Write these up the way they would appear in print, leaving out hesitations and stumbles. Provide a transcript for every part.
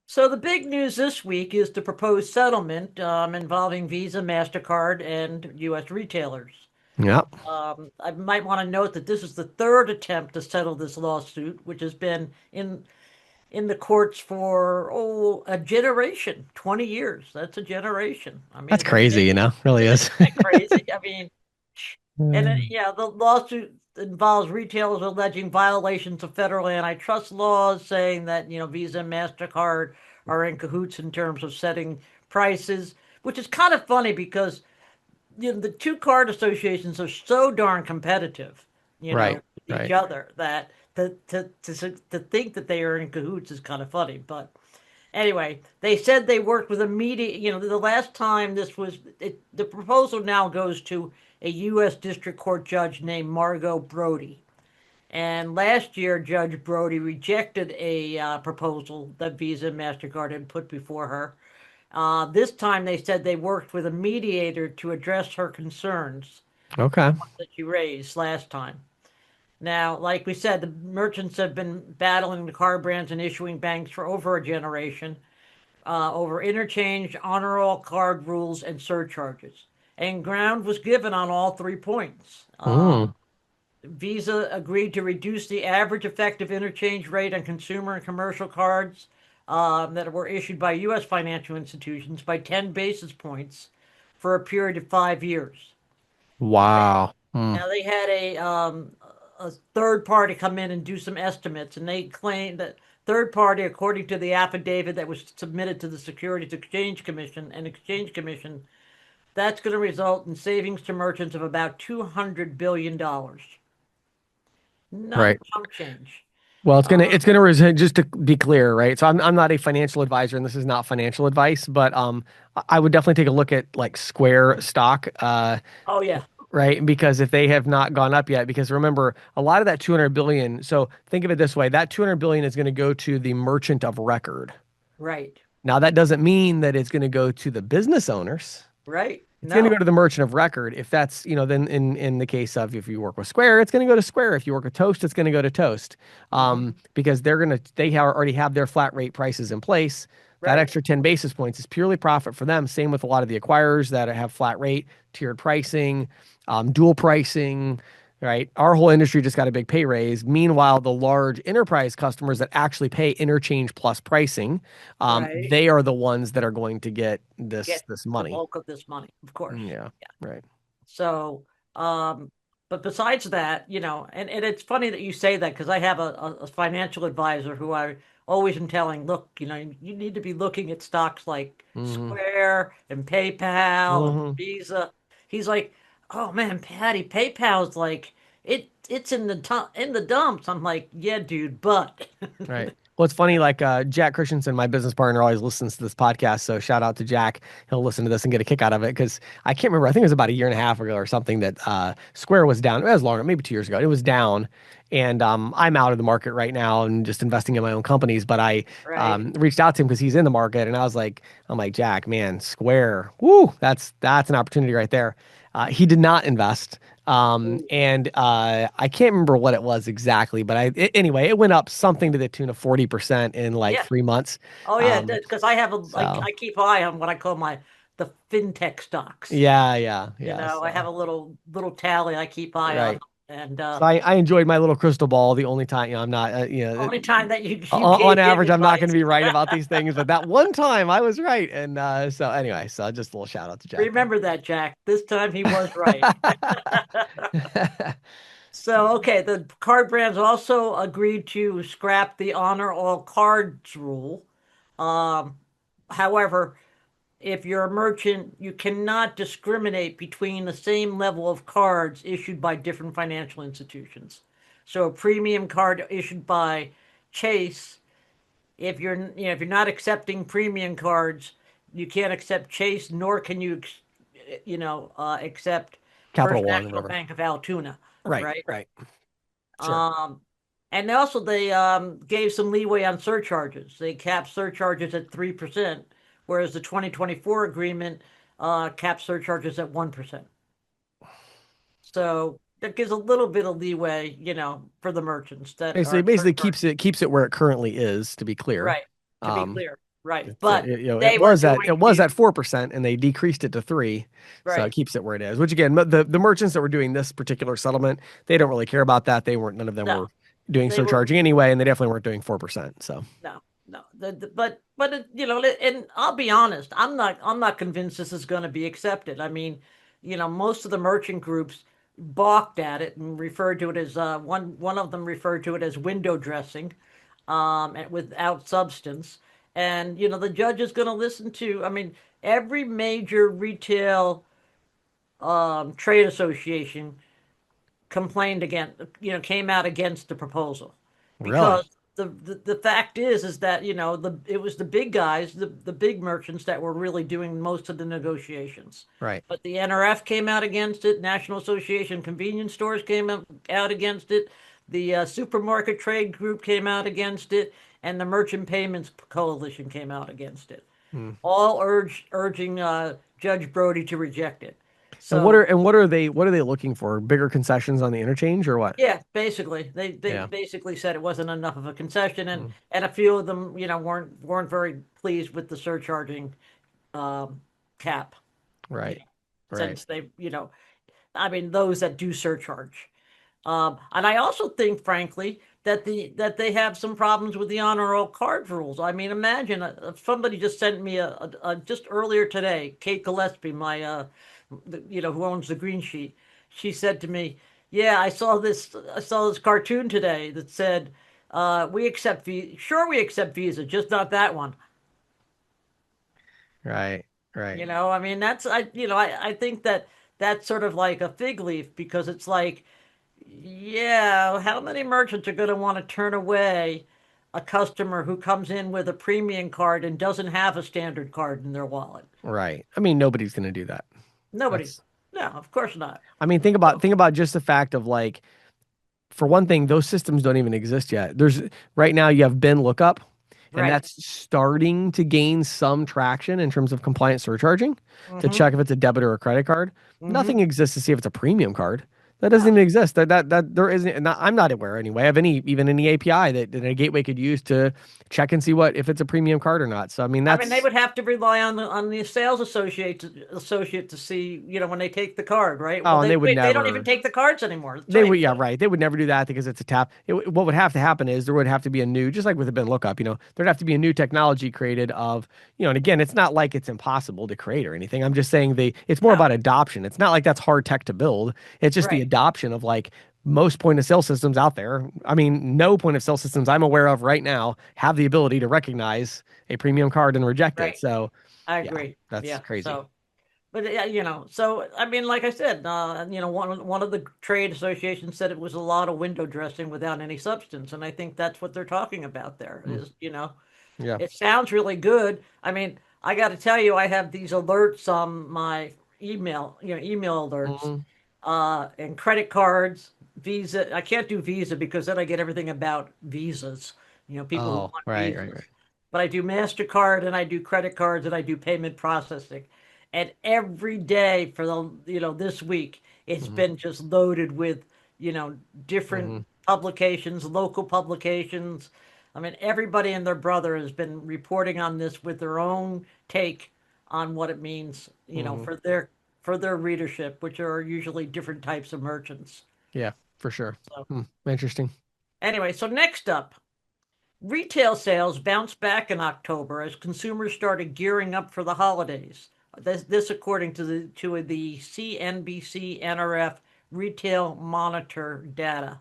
So the big news this week is the proposed settlement involving Visa, Mastercard, and U.S. retailers. Yep. I might want to note that this is the third attempt to settle this lawsuit, which has been in the courts for a generation, 20 years. That's a generation. I mean, That's is that crazy, big? really Isn't is. that crazy? I mean, and Mm. yeah, the lawsuit involves retailers alleging violations of federal antitrust laws, saying that, Visa and MasterCard are in cahoots in terms of setting prices, which is kind of funny because, the two card associations are so darn competitive, Right, with each right. other that to think that they are in cahoots is kind of funny. But anyway, they said they worked with a media. The last time the proposal now goes to a U.S. District Court judge named Margot Brody. And last year, Judge Brody rejected a proposal that Visa and MasterCard had put before her. This time, they said they worked with a mediator to address her concerns, Okay. that she raised last time. Now, like we said, the merchants have been battling the car brands and issuing banks for over a generation, over interchange, honor all card rules, and surcharges. And ground was given on all 3 points. Mm, Visa agreed to reduce the average effective interchange rate on consumer and commercial cards that were issued by U.S. financial institutions by 10 basis points for a period of 5 years. wow. Mm, Now they had a third party come in and do some estimates, and they claimed that third party, according to the affidavit that was submitted to the Securities Exchange Commission, that's going to result in savings to merchants of about $200 billion. Not right. chump change. Well, Uh, just to be clear, right? So I'm not a financial advisor and this is not financial advice, but I would definitely take a look at like Square stock, oh yeah, right? Because if they have not gone up yet, because remember, a lot of that 200 billion, so think of it this way, that 200 billion is going to go to the merchant of record. right, Now, that doesn't mean that it's going to go to the business owners. right. It's going to go No, to the merchant of record. If that's, then in the case of if you work with Square, it's going to go to Square. If you work with Toast, it's going to go to Toast. hmm, Because already have their flat rate prices in place. That right, extra 10 basis points is purely profit for them. Same with a lot of the acquirers that have flat rate, tiered pricing, dual pricing, right? Our whole industry just got a big pay raise. Meanwhile, the large enterprise customers that actually pay interchange plus pricing, right. they are the ones that are going to get Get this the money. bulk of this money, of course. Yeah, right. So, but besides that, and it's funny that you say that because I have a financial advisor who I always am telling, look, you need to be looking at stocks like Hmm. Square and PayPal and Hmm. Visa. He's like, oh man, Patty, PayPal's like it's in the dumps. I'm like, yeah, dude, but Right. Well, it's funny, like Jack Christensen, my business partner, always listens to this podcast. So shout out to Jack. He'll listen to this and get a kick out of it because I can't remember. I think it was about a year and a half ago or something that Square was down. It was longer, maybe 2 years ago. It was down. And I'm out of the market right now and just investing in my own companies. But I right. reached out to him because he's in the market. And I'm like, Jack, man, Square, woo, that's an opportunity right there. He did not invest. And I can't remember what it was exactly, but anyway, it went up something to the tune of 40% in like Yeah. 3 months. Oh yeah, Um, because I have so I keep eye on what I call the fintech stocks. yeah, yeah, yeah. I have So a little tally I keep eye on, right. and So I enjoyed my little crystal ball. The only time, I'm not, only time that you on gave him average, I'm not going to advice. be right about these things, but that one time I was right. And so anyway, so just a little shout out to Jack there. Remember that, Jack. This time he was right. So, okay, the card brands also agreed to scrap the honor all cards rule. Um, However, if you're a merchant, you cannot discriminate between the same level of cards issued by different financial institutions. So a premium card issued by Chase, if you're not accepting premium cards, you can't accept Chase, nor can you, accept Capital First One or National whatever. Bank of Altoona, Right, right? right. Sure. Um, and also they gave some leeway on surcharges. They capped surcharges at 3%, whereas the 2024 agreement capped surcharges at 1%. So that gives a little bit of leeway, for the merchants that Basically, are basically surcharged. keeps it where it currently is, to be clear. Right, to be Um, clear. right. It's But it they were was at going it was to, at 4% and they decreased it to 3, so it right. keeps it where it is. Which again, the merchants that were doing this particular settlement, they don't really care about that. They weren't None of them No, were doing they were, surcharging anyway, and they definitely weren't doing 4%. So no, no. But it, and I'll be honest, I'm not convinced this is going to be accepted. I mean, most of the merchant groups balked at it and referred to it as one of them referred to it as window dressing, and without substance. And the judge is going to listen to. I mean, every major retail trade association complained against, came out against the proposal really, because the fact is that it was the big guys, the big merchants that were really doing most of the negotiations. right, But the NRF came out against it. National Association of Convenience Stores came out against it. The Supermarket Trade Group came out against it, and the Merchant Payments Coalition came out against it. hmm. All urging Judge Brody to reject it. And So what are they looking for? Bigger concessions on the interchange or what? yeah, basically, they Yeah. basically said it wasn't enough of a concession, and Mm, a few of them, weren't very pleased with the surcharging um, cap. You right, know, right, since they, I mean, those that do surcharge. And I also think, frankly, that they have some problems with the honor roll card rules. I mean, imagine somebody just sent me just earlier today, Kate Gillespie, my who owns the Green Sheet. She said to me, "Yeah, I saw this cartoon today that said, we accept Visa. Sure, we accept Visa, just not that one." right, right, I mean, I think that that's sort of like a fig leaf because it's like, yeah, how many merchants are going to want to turn away a customer who comes in with a premium card and doesn't have a standard card in their wallet? right. I mean, nobody's going to do that. Nobody. That's No, of course not. I mean, So, think about just the fact of like, for one thing, those systems don't even exist yet. There's right now you have bin lookup, and right. that's starting to gain some traction in terms of compliant surcharging to Mm-hmm. check if it's a debit or a credit card. Mm-hmm. Nothing exists to see if it's a premium card. That doesn't No. even exist. That there isn't. And I'm not aware anyway of any API that a gateway could use to check and see what if it's a premium card or not. So I mean I mean, they that's would have to rely on the sales associate to see, when they take the card, right? Well, oh, and they would they don't even never. take the cards anymore. That's They right. would, yeah, right. They would never do that because it's a tap. What would have to happen is there would have to be a new, just like with the bin lookup, there'd have to be a new technology created of, and again, it's not like it's impossible to create or anything. I'm just saying it's more No, about adoption. It's not like that's hard tech to build. It's just the right, adoption of like most point of sale systems out there. I mean, no point of sale systems I'm aware of right now have the ability to recognize a premium card and reject it. right. So I yeah, agree. that's Yeah. crazy. So, but yeah, so I mean, like I said, one of the trade associations said it was a lot of window dressing without any substance, and I think that's what they're talking about there. Mm, Is yeah. it sounds really good. I mean, I got to tell you, I have these alerts on my email alerts, Mhm. and credit cards, Visa. I can't do Visa because then I get everything about visas. People who Oh, want right, right, visas. right. But I do Mastercard and I do credit cards and I do payment processing. And every day for this week, it's Hmm. been just loaded with, you know, different Hmm. publications, local publications. I mean, everybody and their brother has been reporting on this with their own take on what it means, Hmm. for their readership, which are usually different types of merchants. Yeah, for sure. So Hmm. Interesting. anyway, so next up, retail sales bounced back in October as consumers started gearing up for the holidays. This according to the CNBC NRF Retail Monitor data.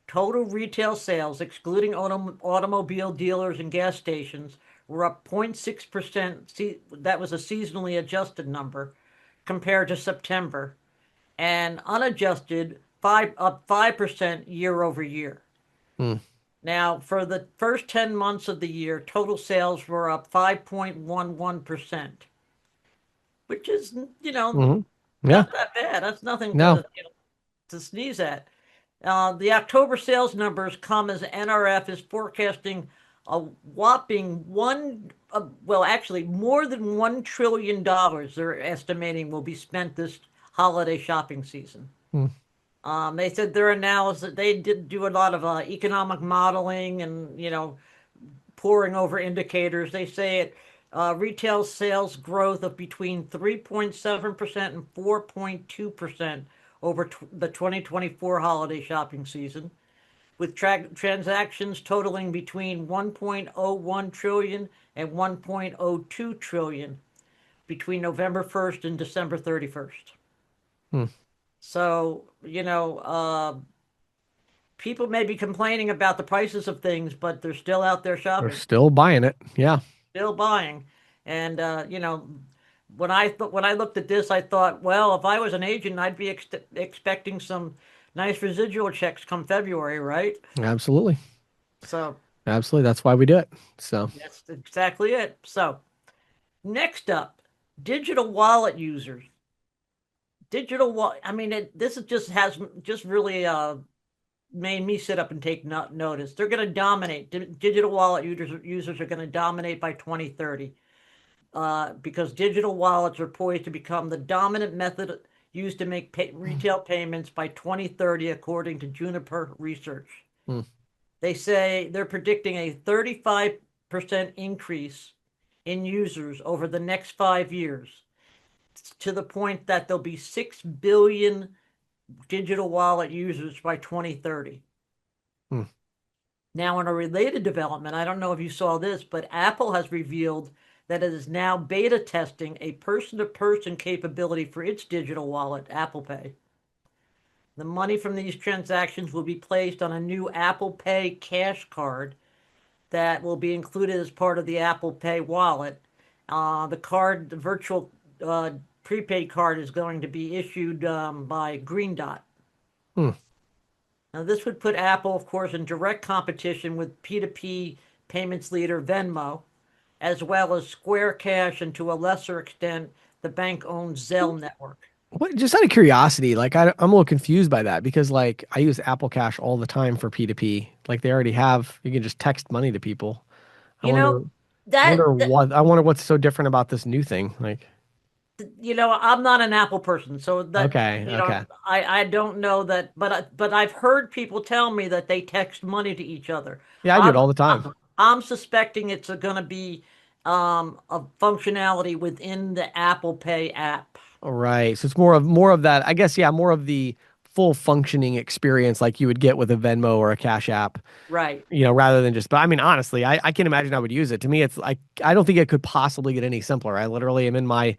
Total retail sales, excluding automobile dealers and gas stations, were up 0.6%. That was a seasonally adjusted number compared to September, and unadjusted up 5% year over year. Hmm. Now, for the first 10 months of the year, total sales were up 5.11%, which is, Hmm. Yeah. not that bad. That's nothing No. to sneeze at. The October sales numbers come as NRF is forecasting a whopping well, actually, more than $1 trillion they're estimating will be spent this holiday shopping season. Hmm. They said their analysis, they did do a lot of economic modeling and, poring over indicators. They say retail sales growth of between 3.7% and 4.2% over the 2024 holiday shopping season, with transactions totaling between 1.01 trillion and 1.02 trillion between November 1st and December 31st. Hmm. So, people may be complaining about the prices of things, but they're still out there They're shopping, still buying it. Yeah, still buying. And when I looked at this, I thought, well, if I was an agent, I'd be expecting some nice residual checks come February, right? absolutely. So Absolutely. That's why we do it. So, that's exactly it. So next up, digital wallet users. Digital wallet. I mean, this is just really made me sit up and take notice. They're going to dominate. Digital wallet users are going to dominate by 2030, because digital wallets are poised to become the dominant method used to make retail payments by 2030, according to Juniper Research. hmm. They say they're predicting a 35% increase in users over the next 5 years, to the point that there'll be 6 billion digital wallet users by 2030. Hmm. Now, in a related development, I don't know if you saw this, but Apple has revealed that it is now beta testing a person-to-person capability for its digital wallet, Apple Pay. The money from these transactions will be placed on a new Apple Pay cash card that will be included as part of the Apple Pay wallet. The virtual prepaid card, is going to be issued by Green Dot. Hmm. Now, this would put Apple, of course, in direct competition with P2P payments leader Venmo, as well as Square Cash, and to a lesser extent, the bank-owned Zelle network. What, just out of curiosity, like I'm a little confused by that because like I use Apple Cash all the time for P2P. Like they already have, you can just text money to people. I You know, wonder, that, that I wonder what's so different about this new thing. Like, I'm not an Apple person, so that, okay, okay. I don't know that, but I've heard people tell me that they text money to each other. Yeah, I do it I'm all the time. I'm suspecting it's going to be a functionality within the Apple Pay app. All right. So it's more of that, I guess, yeah, more of the full functioning experience like you would get with a Venmo or a Cash App, Right. rather than just, but I mean, honestly, I can imagine I would use it. To me, it's like I don't think it could possibly get any simpler. I literally am in my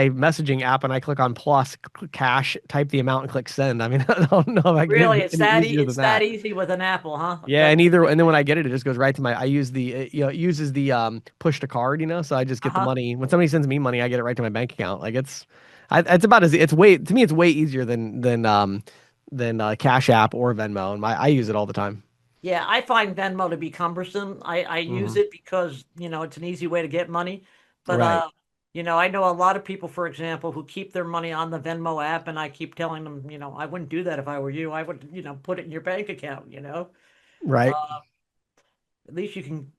messaging app and I click on plus cash, type the amount and click send. I mean, I don't know if I can get Really, any easier than it's that that. easy with an Apple, huh? Yeah, That, and then when I get it, it just goes right to my. I use the it uses the push to card, so I just get the uh-huh. money when somebody sends me money, I get it right to my bank account. Like it's about as it's way to me, it's way easier than Cash App or Venmo, and I use it all the time. Yeah, I find Venmo to be cumbersome. I use Hmm. it because, it's an easy way to get money. But Right, I know a lot of people, for example, who keep their money on the Venmo app, and I keep telling them, I wouldn't do that if I were you. I would, put it in your bank account. right, At least you can,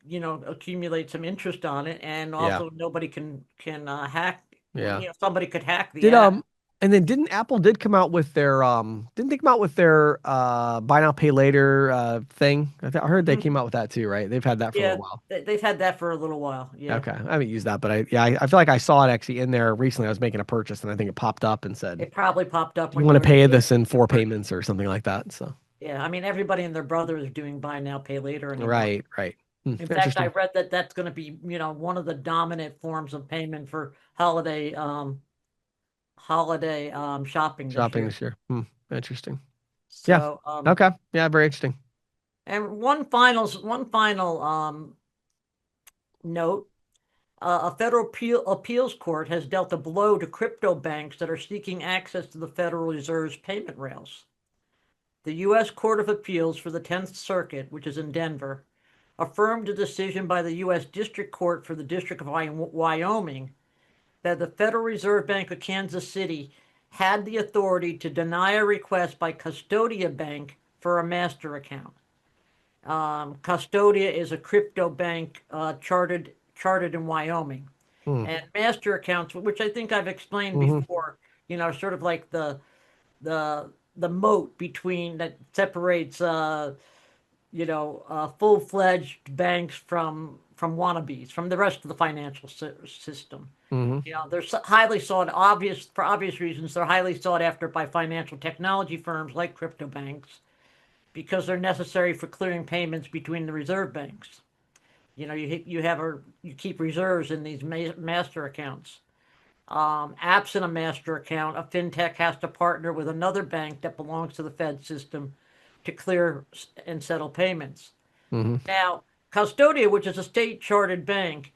accumulate some interest on it, and yeah, also nobody can hack, yeah. somebody could hack the Did app. and then didn't Apple did come out with their didn't they come out with their buy now pay later thing? I heard they Mhm. came out with that too, right? They've had that for a little Yeah, while. they've had that for a little while. Yeah. Okay, I haven't used that, but I feel like I saw it actually in there recently. I was making a purchase and I think it popped up and said, It probably popped up "Do you when want you to were pay making this in your four purchase. payments or something like that?" So, Yeah, I mean, everybody and their brother is doing buy now, pay later anymore. right, right. Hmm, In fact, I interesting. read that that's going to be, one of the dominant forms of payment for holiday shopping this Shopping year. this year. Hmm, interesting. Yeah. So, Okay. Yeah, very interesting. and one final note. A federal appeals court has dealt a blow to crypto banks that are seeking access to the Federal Reserve's payment rails. The U.S. Court of Appeals for the 10th Circuit, which is in Denver, affirmed a decision by the U.S. District Court for the District of Wyoming that the Federal Reserve Bank of Kansas City had the authority to deny a request by Custodia Bank for a master account. Custodia is a crypto bank chartered in Wyoming, Hmm. and master accounts, which I think I've explained Hmm. before, sort of like the moat between that separates full-fledged banks from wannabes, from the rest of the financial system. Hmm. They're highly sought obvious for obvious reasons. They're highly sought after by financial technology firms like crypto banks because they're necessary for clearing payments between the reserve banks. You keep reserves in these master accounts. Absent a master account, a fintech has to partner with another bank that belongs to the Fed system to clear and settle payments. Hmm. Now, Custodia, which is a state chartered bank,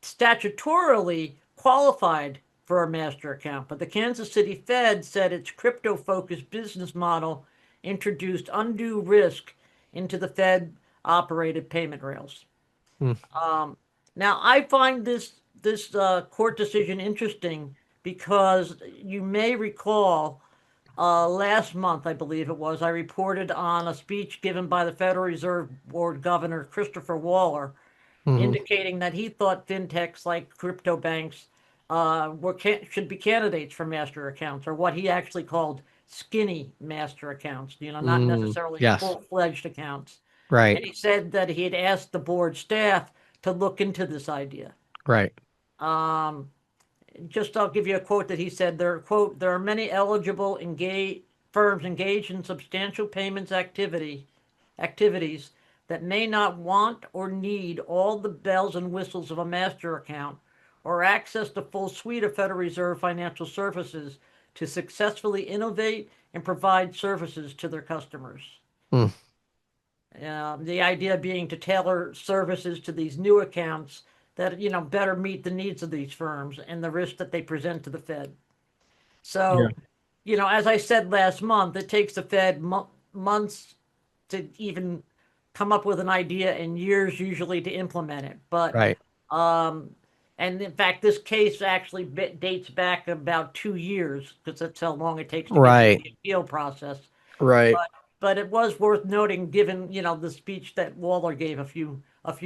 statutorily qualified for a master account, but the Kansas City Fed said its crypto focused business model introduced undue risk into the Fed operated payment rails. Now, I find this court decision interesting because you may recall last month, I believe it was, I reported on a speech given by the Federal Reserve Board Governor Christopher Waller, Hmm. indicating that he thought fintechs like crypto banks should be candidates for master accounts, or what he actually called skinny master accounts. Not Mm. necessarily Yes. full-fledged accounts. Right. And he said that he had asked the board staff to look into this idea. Right. Um, just I'll give you a quote that he said there, quote, there are many eligible firms engaged in substantial payments activities that may not want or need all the bells and whistles of a master account or access the full suite of Federal Reserve financial services to successfully innovate and provide services to their customers. Mm. The idea being to tailor services to these new accounts that better meet the needs of these firms and the risk that they present to the Fed. Yeah. So, as I said last month, it takes the Fed months to even come up with an idea and years usually to implement it. But Right. um, and in fact, this case actually dates back about 2 years because that's how long it takes to get through Right. the appeal process. Right. But it was worth noting, given the speech that Waller gave a few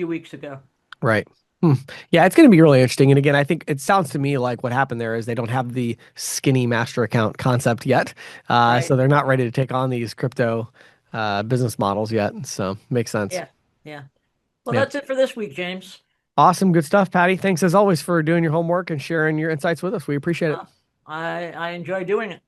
weeks ago. Right. Hmm. Yeah, it's going to be really interesting. And again, I think it sounds to me like what happened there is they don't have the skinny master account concept yet. So Right? they're not ready to take on these crypto business models yet. So makes sense. Yeah, yeah. Well, Yeah. that's it for this week, James. Awesome. Good stuff, Patty. Thanks as always for doing your homework and sharing your insights with us. We appreciate it. Uh, I enjoy doing it.